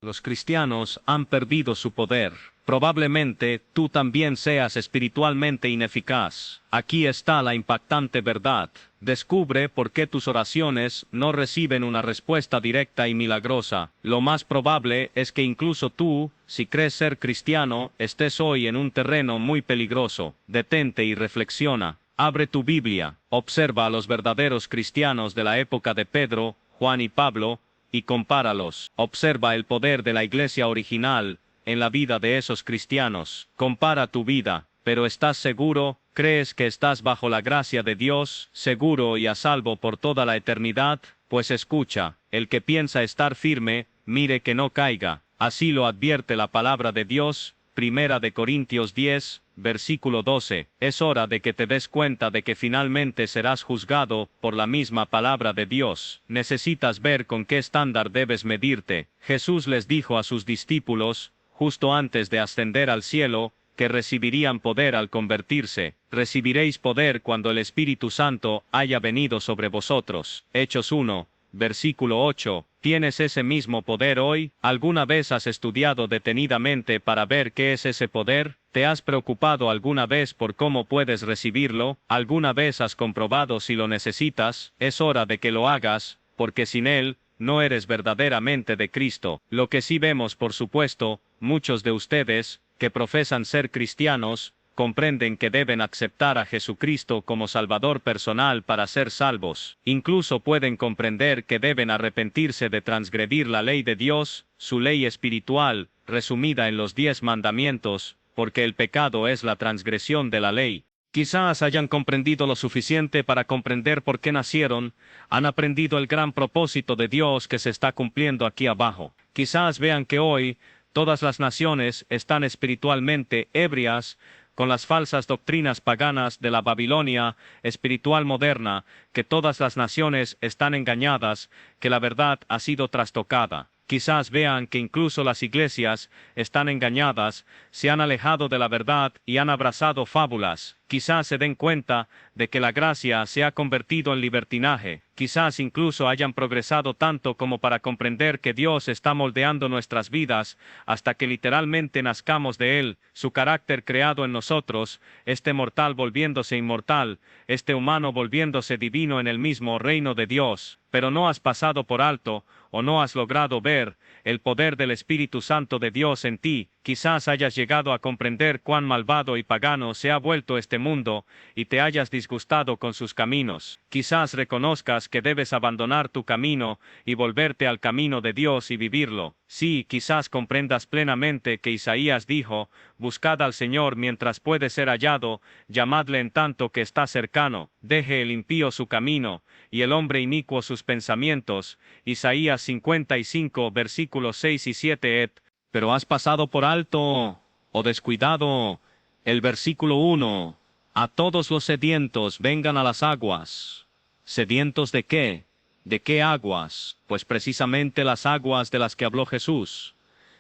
Los cristianos han perdido su poder. Probablemente tú también seas espiritualmente ineficaz. Aquí está la impactante verdad. Descubre por qué tus oraciones no reciben una respuesta directa y milagrosa. Lo más probable es que incluso tú, si crees ser cristiano, estés hoy en un terreno muy peligroso. Detente y reflexiona. Abre tu Biblia, observa a los verdaderos cristianos de la época de Pedro, Juan y Pablo, y compáralos. Observa el poder de la iglesia original en la vida de esos cristianos. Compara tu vida, pero ¿estás seguro? ¿Crees que estás bajo la gracia de Dios, seguro y a salvo por toda la eternidad? Pues escucha, el que piensa estar firme, mire que no caiga. Así lo advierte la palabra de Dios. Primera de Corintios 10, versículo 12. Es hora de que te des cuenta de que finalmente serás juzgado por la misma palabra de Dios. Necesitas ver con qué estándar debes medirte. Jesús les dijo a sus discípulos, justo antes de ascender al cielo, que recibirían poder al convertirse. Recibiréis poder cuando el Espíritu Santo haya venido sobre vosotros. Hechos 1, versículo 8. ¿Tienes ese mismo poder hoy? ¿Alguna vez has estudiado detenidamente para ver qué es ese poder? ¿Te has preocupado alguna vez por cómo puedes recibirlo? ¿Alguna vez has comprobado si lo necesitas? Es hora de que lo hagas, porque sin él, no eres verdaderamente de Cristo. Lo que sí vemos, por supuesto, muchos de ustedes, que profesan ser cristianos, comprenden que deben aceptar a Jesucristo como Salvador personal para ser salvos. Incluso pueden comprender que deben arrepentirse de transgredir la ley de Dios, su ley espiritual, resumida en los 10 mandamientos, porque el pecado es la transgresión de la ley. Quizás hayan comprendido lo suficiente para comprender por qué nacieron, han aprendido el gran propósito de Dios que se está cumpliendo aquí abajo. Quizás vean que hoy, todas las naciones están espiritualmente ebrias, con las falsas doctrinas paganas de la Babilonia espiritual moderna, que todas las naciones están engañadas, que la verdad ha sido trastocada. Quizás vean que incluso las iglesias están engañadas, se han alejado de la verdad y han abrazado fábulas. Quizás se den cuenta de que la gracia se ha convertido en libertinaje. Quizás incluso hayan progresado tanto como para comprender que Dios está moldeando nuestras vidas hasta que literalmente nazcamos de Él, su carácter creado en nosotros, este mortal volviéndose inmortal, este humano volviéndose divino en el mismo reino de Dios. Pero no has pasado por alto, o no has logrado ver, el poder del Espíritu Santo de Dios en ti. Quizás hayas llegado a comprender cuán malvado y pagano se ha vuelto este mundo, y te hayas disgustado con sus caminos. Quizás reconozcas que debes abandonar tu camino, y volverte al camino de Dios y vivirlo. Sí, quizás comprendas plenamente que Isaías dijo, buscad al Señor mientras puede ser hallado, llamadle en tanto que está cercano. Deje el impío su camino, y el hombre inicuo sus pensamientos. Isaías 55 versículos 6 y 7 Pero has pasado por alto, o descuidado, el versículo 1. A todos los sedientos vengan a las aguas. ¿Sedientos de qué? ¿De qué aguas? Pues precisamente las aguas de las que habló Jesús.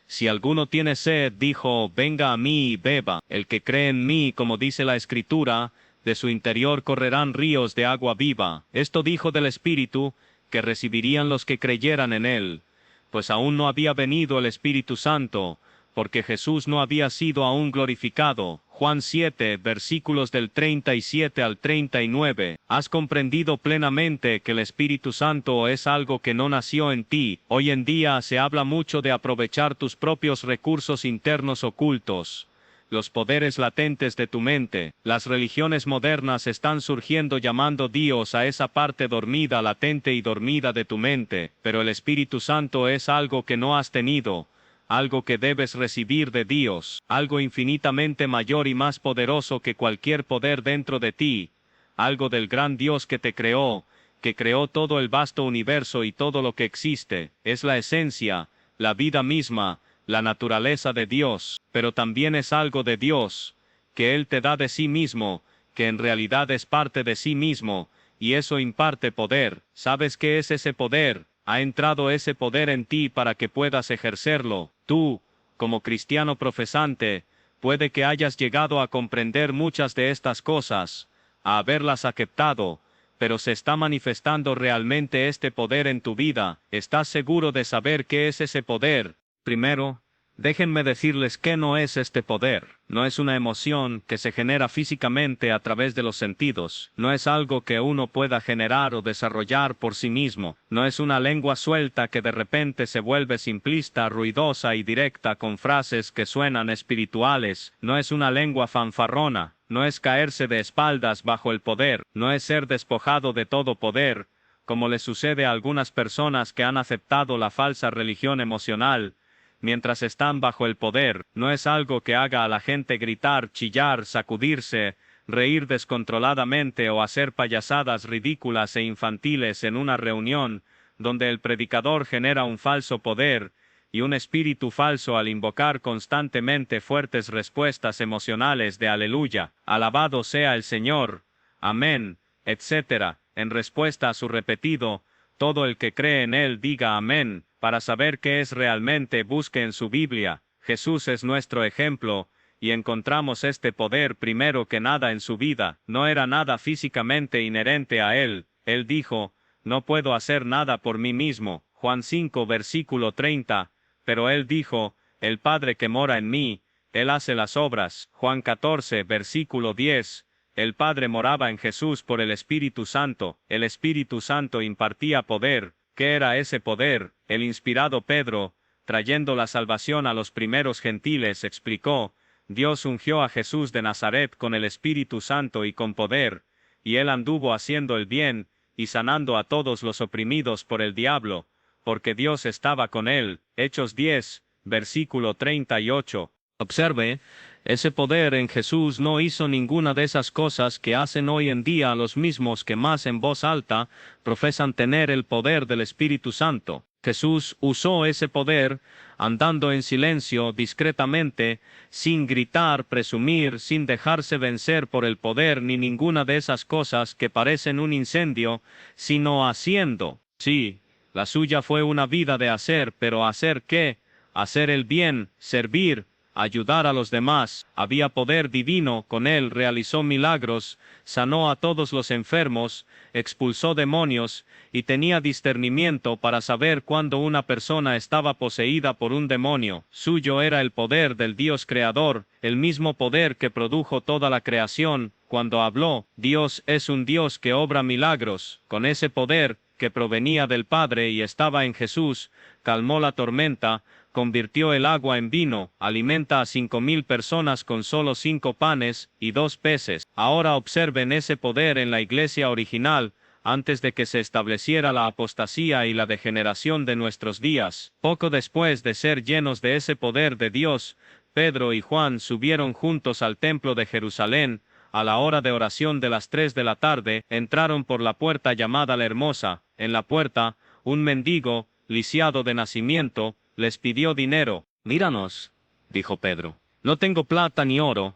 Si alguno tiene sed, dijo, venga a mí y beba. El que cree en mí, como dice la Escritura, de su interior correrán ríos de agua viva. Esto dijo del Espíritu, que recibirían los que creyeran en él, pues aún no había venido el Espíritu Santo, porque Jesús no había sido aún glorificado. Juan 7, versículos del 37 al 39. Has comprendido plenamente que el Espíritu Santo es algo que no nació en ti. Hoy en día se habla mucho de aprovechar tus propios recursos internos ocultos, los poderes latentes de tu mente. Las religiones modernas están surgiendo llamando Dios a esa parte dormida, latente y dormida de tu mente, pero el Espíritu Santo es algo que no has tenido, algo que debes recibir de Dios, algo infinitamente mayor y más poderoso que cualquier poder dentro de ti, algo del gran Dios que te creó, que creó todo el vasto universo y todo lo que existe. Es la esencia, la vida misma, la naturaleza de Dios, pero también es algo de Dios, que Él te da de sí mismo, que en realidad es parte de sí mismo, y eso imparte poder. ¿Sabes qué es ese poder? Ha entrado ese poder en ti para que puedas ejercerlo. Tú, como cristiano profesante, puede que hayas llegado a comprender muchas de estas cosas, a haberlas aceptado, pero se está manifestando realmente este poder en tu vida. ¿Estás seguro de saber qué es ese poder? Primero, déjenme decirles qué no es este poder. No es una emoción que se genera físicamente a través de los sentidos. No es algo que uno pueda generar o desarrollar por sí mismo. No es una lengua suelta que de repente se vuelve simplista, ruidosa y directa con frases que suenan espirituales. No es una lengua fanfarrona. No es caerse de espaldas bajo el poder. No es ser despojado de todo poder, como le sucede a algunas personas que han aceptado la falsa religión emocional mientras están bajo el poder. No es algo que haga a la gente gritar, chillar, sacudirse, reír descontroladamente o hacer payasadas ridículas e infantiles en una reunión, donde el predicador genera un falso poder y un espíritu falso al invocar constantemente fuertes respuestas emocionales de aleluya, alabado sea el Señor, amén, etc. En respuesta a su repetido, todo el que cree en él diga amén. Para saber qué es realmente, busque en su Biblia. Jesús es nuestro ejemplo, y encontramos este poder primero que nada en su vida. No era nada físicamente inherente a él. Él dijo, no puedo hacer nada por mí mismo. Juan 5 versículo 30. Pero él dijo, el Padre que mora en mí, él hace las obras. Juan 14 versículo 10. El Padre moraba en Jesús por el Espíritu Santo. El Espíritu Santo impartía poder. ¿Qué era ese poder? El inspirado Pedro, trayendo la salvación a los primeros gentiles, explicó, Dios ungió a Jesús de Nazaret con el Espíritu Santo y con poder, y él anduvo haciendo el bien, y sanando a todos los oprimidos por el diablo, porque Dios estaba con él. Hechos 10, versículo 38. Observe, ese poder en Jesús no hizo ninguna de esas cosas que hacen hoy en día los mismos que más en voz alta profesan tener el poder del Espíritu Santo. Jesús usó ese poder andando en silencio, discretamente, sin gritar, presumir, sin dejarse vencer por el poder ni ninguna de esas cosas que parecen un incendio, sino haciendo. Sí, la suya fue una vida de hacer, pero ¿hacer qué? Hacer el bien, servir, ayudar a los demás. Había poder divino, con él realizó milagros, sanó a todos los enfermos, expulsó demonios, y tenía discernimiento para saber cuándo una persona estaba poseída por un demonio. Suyo era el poder del Dios creador, el mismo poder que produjo toda la creación. Cuando habló, Dios es un Dios que obra milagros. Con ese poder, que provenía del Padre y estaba en Jesús, calmó la tormenta, convirtió el agua en vino, alimenta a 5,000 personas con solo 5 panes y 2 peces. Ahora observen ese poder en la iglesia original, antes de que se estableciera la apostasía y la degeneración de nuestros días. Poco después de ser llenos de ese poder de Dios, Pedro y Juan subieron juntos al templo de Jerusalén. A la hora de oración de las 3 de la tarde, entraron por la puerta llamada la Hermosa. En la puerta, un mendigo, lisiado de nacimiento, les pidió dinero. Míranos, dijo Pedro. No tengo plata ni oro,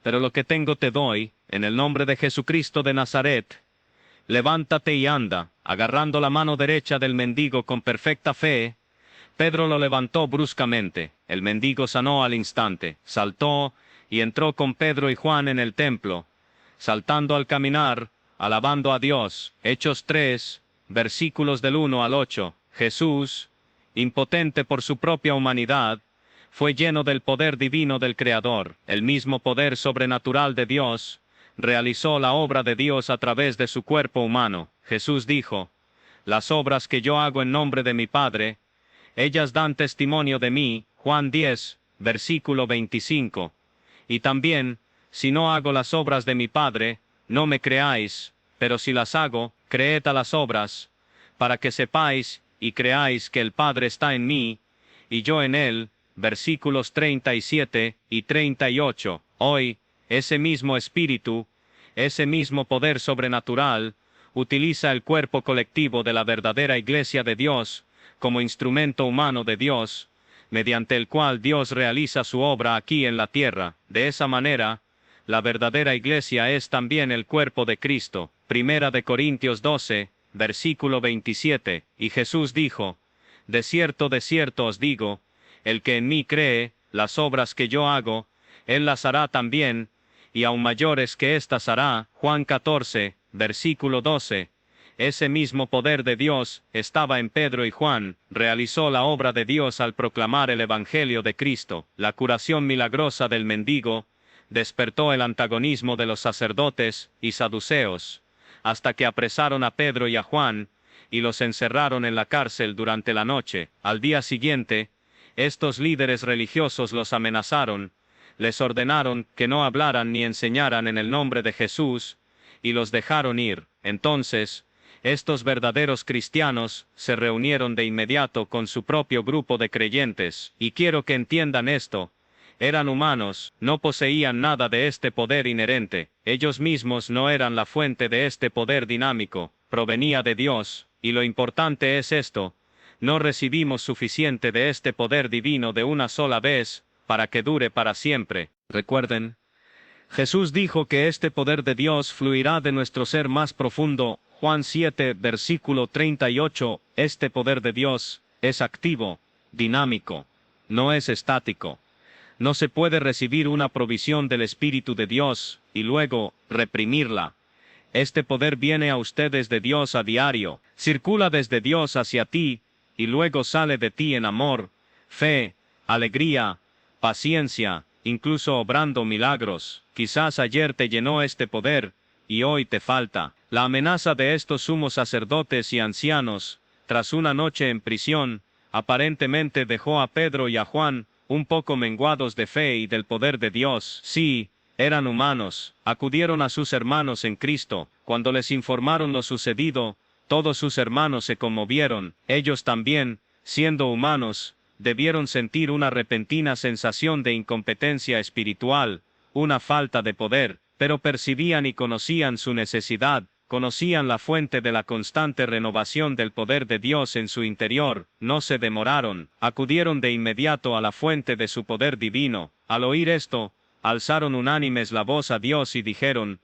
pero lo que tengo te doy, en el nombre de Jesucristo de Nazaret. Levántate y anda. Agarrando la mano derecha del mendigo con perfecta fe, Pedro lo levantó bruscamente. El mendigo sanó al instante, saltó y entró con Pedro y Juan en el templo, saltando al caminar, alabando a Dios. Hechos 3, versículos del 1 al 8. Jesús, impotente por su propia humanidad, fue lleno del poder divino del Creador. El mismo poder sobrenatural de Dios realizó la obra de Dios a través de su cuerpo humano. Jesús dijo, las obras que yo hago en nombre de mi Padre, ellas dan testimonio de mí. Juan 10, versículo 25. Y también, si no hago las obras de mi Padre, no me creáis, pero si las hago, creed a las obras, para que sepáis y creáis que el Padre está en mí, y yo en él. Versículos 37 y 38. Hoy, ese mismo Espíritu, ese mismo poder sobrenatural, utiliza el cuerpo colectivo de la verdadera Iglesia de Dios, como instrumento humano de Dios, mediante el cual Dios realiza su obra aquí en la tierra. De esa manera, la verdadera Iglesia es también el cuerpo de Cristo. Primera de Corintios 12, versículo 27. Y Jesús dijo, de cierto os digo, el que en mí cree, las obras que yo hago, él las hará también, y aun mayores que éstas hará. Juan 14, versículo 12. Ese mismo poder de Dios estaba en Pedro y Juan, realizó la obra de Dios al proclamar el Evangelio de Cristo, la curación milagrosa del mendigo, despertó el antagonismo de los sacerdotes y saduceos, hasta que apresaron a Pedro y a Juan, y los encerraron en la cárcel durante la noche. Al día siguiente, estos líderes religiosos los amenazaron, les ordenaron que no hablaran ni enseñaran en el nombre de Jesús, y los dejaron ir. Entonces, estos verdaderos cristianos se reunieron de inmediato con su propio grupo de creyentes, y quiero que entiendan esto. Eran humanos, no poseían nada de este poder inherente, ellos mismos no eran la fuente de este poder dinámico, provenía de Dios, y lo importante es esto: no recibimos suficiente de este poder divino de una sola vez, para que dure para siempre. Recuerden, Jesús dijo que este poder de Dios fluirá de nuestro ser más profundo. Juan 7, versículo 38, este poder de Dios es activo, dinámico, no es estático. No se puede recibir una provisión del Espíritu de Dios y luego reprimirla. Este poder viene a ustedes de Dios a diario, circula desde Dios hacia ti, y luego sale de ti en amor, fe, alegría, paciencia, incluso obrando milagros. Quizás ayer te llenó este poder, y hoy te falta. La amenaza de estos sumos sacerdotes y ancianos, tras una noche en prisión, aparentemente dejó a Pedro y a Juan un poco menguados de fe y del poder de Dios. Sí, eran humanos, acudieron a sus hermanos en Cristo. Cuando les informaron lo sucedido, todos sus hermanos se conmovieron. Ellos también, siendo humanos, debieron sentir una repentina sensación de incompetencia espiritual, una falta de poder, pero percibían y conocían su necesidad, conocían la fuente de la constante renovación del poder de Dios en su interior. No se demoraron, acudieron de inmediato a la fuente de su poder divino. Al oír esto, alzaron unánimes la voz a Dios y dijeron: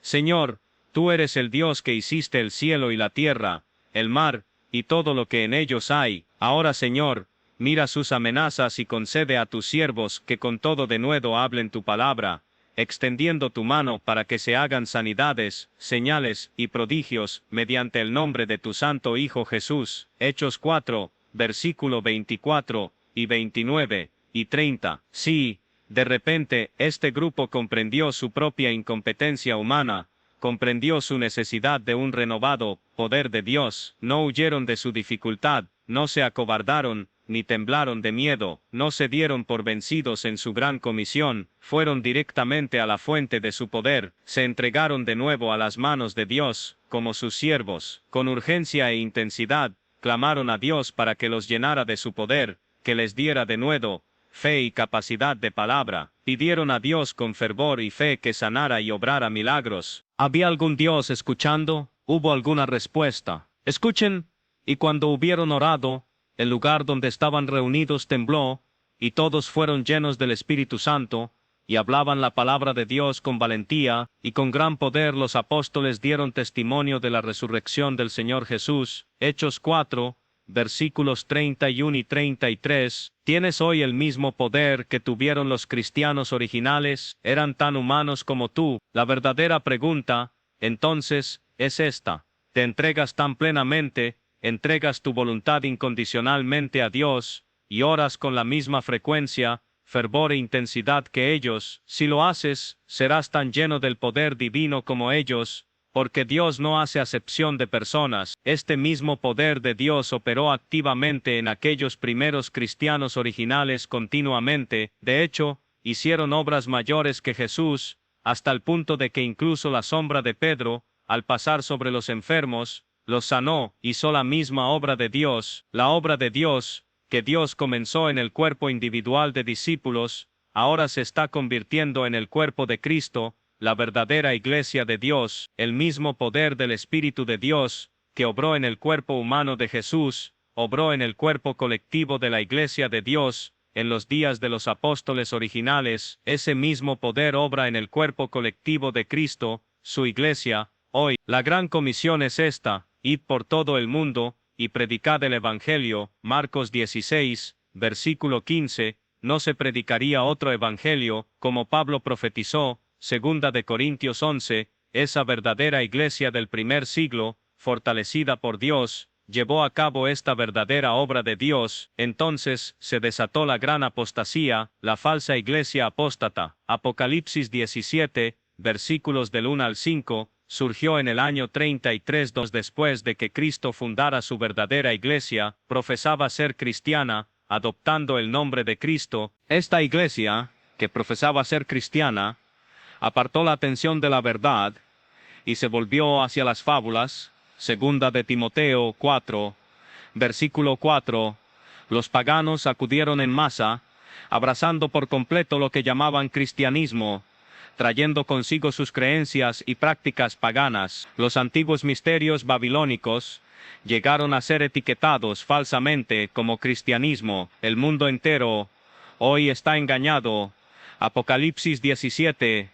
Señor, tú eres el Dios que hiciste el cielo y la tierra, el mar, y todo lo que en ellos hay. Ahora, Señor, mira sus amenazas y concede a tus siervos que con todo denuedo hablen tu palabra, extendiendo tu mano para que se hagan sanidades, señales y prodigios, mediante el nombre de tu Santo Hijo Jesús. Hechos 4, versículo 24, y 29, y 30. Sí, de repente, este grupo comprendió su propia incompetencia humana, comprendió su necesidad de un renovado poder de Dios. No huyeron de su dificultad, no se acobardaron, ni temblaron de miedo, no se dieron por vencidos en su gran comisión, fueron directamente a la fuente de su poder, se entregaron de nuevo a las manos de Dios, como sus siervos, con urgencia e intensidad, clamaron a Dios para que los llenara de su poder, que les diera de nuevo fe y capacidad de palabra, pidieron a Dios con fervor y fe que sanara y obrara milagros. ¿Había algún Dios escuchando? ¿Hubo alguna respuesta? Escuchen. Y cuando hubieron orado, el lugar donde estaban reunidos tembló, y todos fueron llenos del Espíritu Santo, y hablaban la palabra de Dios con valentía, y con gran poder los apóstoles dieron testimonio de la resurrección del Señor Jesús. Hechos 4, versículos 31 y 33. ¿Tienes hoy el mismo poder que tuvieron los cristianos originales? ¿Eran tan humanos como tú? La verdadera pregunta, entonces, es esta: ¿te entregas tan plenamente, entregas tu voluntad incondicionalmente a Dios, y oras con la misma frecuencia, fervor e intensidad que ellos? Si lo haces, serás tan lleno del poder divino como ellos, porque Dios no hace acepción de personas. Este mismo poder de Dios operó activamente en aquellos primeros cristianos originales continuamente. De hecho, hicieron obras mayores que Jesús, hasta el punto de que incluso la sombra de Pedro, al pasar sobre los enfermos, los sanó. Hizo la misma obra de Dios. La obra de Dios, que Dios comenzó en el cuerpo individual de discípulos, ahora se está convirtiendo en el cuerpo de Cristo, la verdadera iglesia de Dios. El mismo poder del Espíritu de Dios, que obró en el cuerpo humano de Jesús, obró en el cuerpo colectivo de la iglesia de Dios, en los días de los apóstoles originales. Ese mismo poder obra en el cuerpo colectivo de Cristo, su iglesia, hoy. La gran comisión es esta: id por todo el mundo, y predicad el Evangelio. Marcos 16, versículo 15, no se predicaría otro Evangelio, como Pablo profetizó. Segunda de Corintios 11, esa verdadera iglesia del primer siglo, fortalecida por Dios, llevó a cabo esta verdadera obra de Dios, entonces se desató la gran apostasía, la falsa iglesia apóstata. Apocalipsis 17, versículos del 1 al 5, surgió en el año 33 después de que Cristo fundara su verdadera iglesia, profesaba ser cristiana, adoptando el nombre de Cristo. Esta iglesia, que profesaba ser cristiana, apartó la atención de la verdad y se volvió hacia las fábulas. Segunda de Timoteo 4, versículo 4, los paganos acudieron en masa, abrazando por completo lo que llamaban cristianismo, trayendo consigo sus creencias y prácticas paganas. Los antiguos misterios babilónicos llegaron a ser etiquetados falsamente como cristianismo. El mundo entero hoy está engañado. Apocalipsis 17,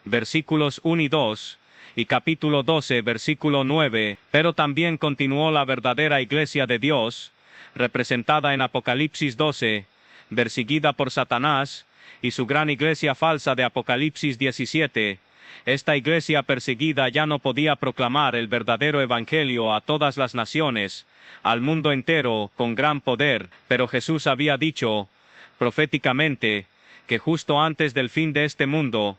versículos 1 y 2, y capítulo 12, versículo 9, pero también continuó la verdadera iglesia de Dios, representada en Apocalipsis 12, perseguida por Satanás, y su gran iglesia falsa de Apocalipsis 17. Esta iglesia perseguida ya no podía proclamar el verdadero evangelio a todas las naciones, al mundo entero, con gran poder, pero Jesús había dicho, proféticamente, que justo antes del fin de este mundo,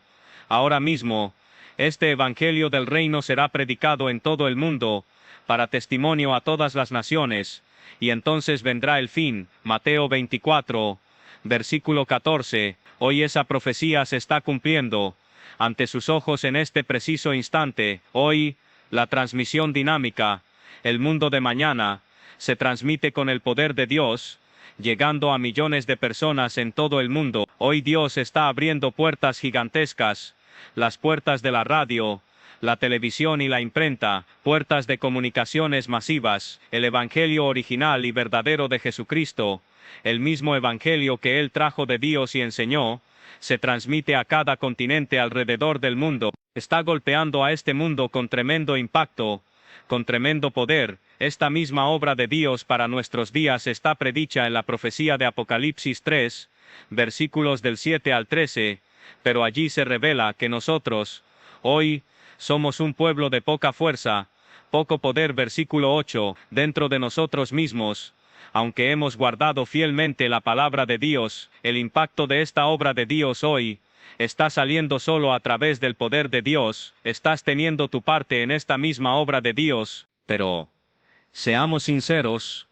ahora mismo, este evangelio del reino será predicado en todo el mundo, para testimonio a todas las naciones, y entonces vendrá el fin. Mateo 24, versículo 14, hoy esa profecía se está cumpliendo ante sus ojos en este preciso instante. Hoy, la transmisión dinámica, el mundo de mañana, se transmite con el poder de Dios, llegando a millones de personas en todo el mundo. Hoy Dios está abriendo puertas gigantescas, las puertas de la radio, la televisión y la imprenta, puertas de comunicaciones masivas, el evangelio original y verdadero de Jesucristo, el mismo evangelio que Él trajo de Dios y enseñó, se transmite a cada continente alrededor del mundo. Está golpeando a este mundo con tremendo impacto, con tremendo poder. Esta misma obra de Dios para nuestros días está predicha en la profecía de Apocalipsis 3, versículos del 7 al 13, pero allí se revela que nosotros, hoy, somos un pueblo de poca fuerza, poco poder. Versículo 8, dentro de nosotros mismos, aunque hemos guardado fielmente la palabra de Dios, el impacto de esta obra de Dios hoy está saliendo solo a través del poder de Dios. Estás teniendo tu parte en esta misma obra de Dios, pero, seamos sinceros,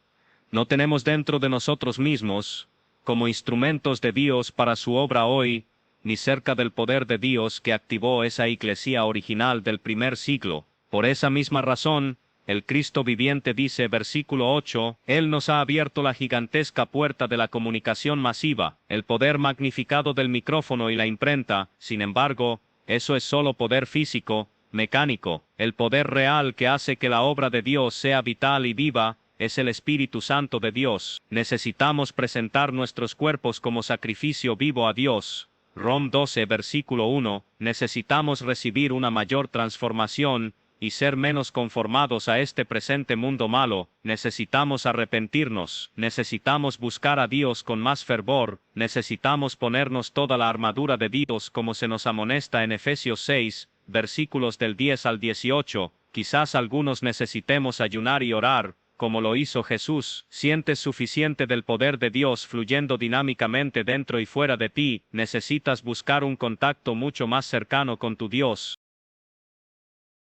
no tenemos dentro de nosotros mismos, como instrumentos de Dios para su obra hoy, ni cerca del poder de Dios que activó esa iglesia original del primer siglo. Por esa misma razón, el Cristo viviente dice, versículo 8, Él nos ha abierto la gigantesca puerta de la comunicación masiva, el poder magnificado del micrófono y la imprenta. Sin embargo, eso es solo poder físico, mecánico. El poder real que hace que la obra de Dios sea vital y viva es el Espíritu Santo de Dios. Necesitamos presentar nuestros cuerpos como sacrificio vivo a Dios. Rom 12, versículo 1, necesitamos recibir una mayor transformación y ser menos conformados a este presente mundo malo. Necesitamos arrepentirnos, necesitamos buscar a Dios con más fervor, necesitamos ponernos toda la armadura de Dios como se nos amonesta en Efesios 6, versículos del 10 al 18, quizás algunos necesitemos ayunar y orar, como lo hizo Jesús. ¿Sientes suficiente del poder de Dios fluyendo dinámicamente dentro y fuera de ti? Necesitas buscar un contacto mucho más cercano con tu Dios.